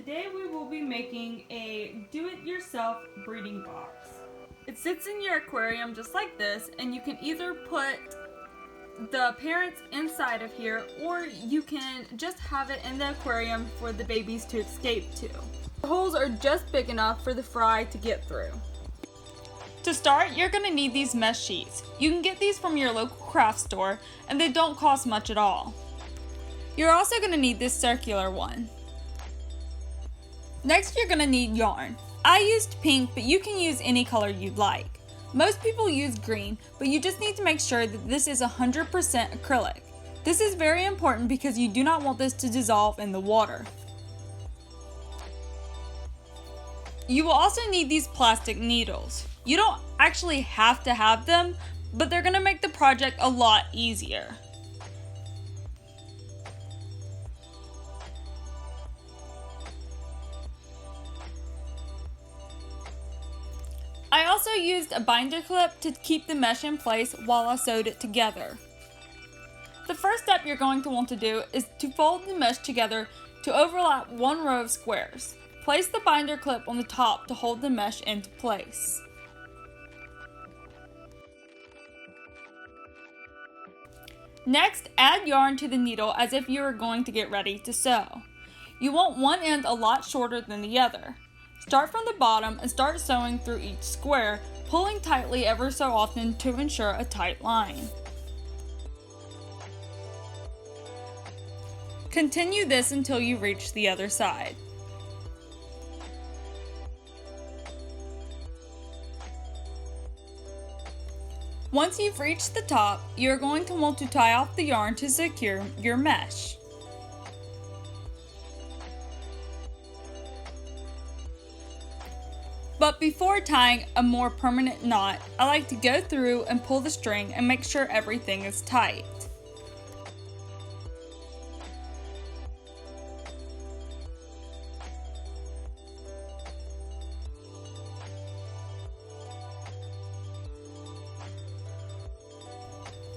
Today we will be making a do-it-yourself breeding box. It sits in your aquarium just like this, and you can either put the parents inside of here, or you can just have it in the aquarium for the babies to escape to. The holes are just big enough for the fry to get through. To start, you're going to need these mesh sheets. You can get these from your local craft store, and they don't cost much at all. You're also going to need this circular one. Next, you're going to need yarn. I used pink, but you can use any color you'd like. Most people use green, but you just need to make sure that this is 100% acrylic. This is very important because you do not want this to dissolve in the water. You will also need these plastic needles. You don't actually have to have them, but they're going to make the project a lot easier. I also used a binder clip to keep the mesh in place while I sewed it together. The first step you're going to want to do is to fold the mesh together to overlap one row of squares. Place the binder clip on the top to hold the mesh into place. Next, add yarn to the needle as if you are going to get ready to sew. You want one end a lot shorter than the other. Start from the bottom and start sewing through each square, pulling tightly ever so often to ensure a tight line. Continue this until you reach the other side. Once you've reached the top, you're going to want to tie off the yarn to secure your mesh. But before tying a more permanent knot, I like to go through and pull the string and make sure everything is tight.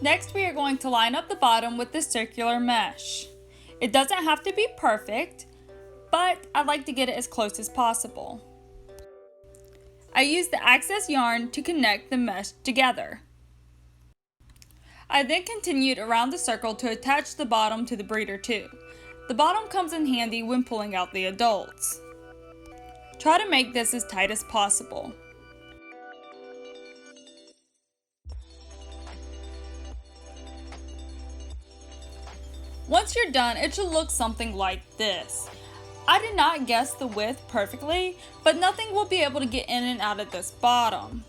Next, we are going to line up the bottom with the circular mesh. It doesn't have to be perfect, but I like to get it as close as possible. I used the excess yarn to connect the mesh together. I then continued around the circle to attach the bottom to the breeder tube. The bottom comes in handy when pulling out the adults. Try to make this as tight as possible. Once you're done, it should look something like this. I did not guess the width perfectly, but nothing will be able to get in and out of this bottom.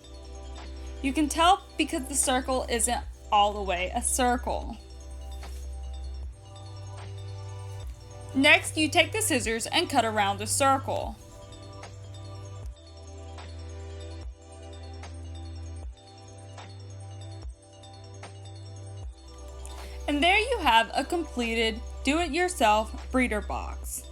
You can tell because the circle isn't all the way a circle. Next, you take the scissors and cut around the circle. And there you have a completed do-it-yourself breeder box.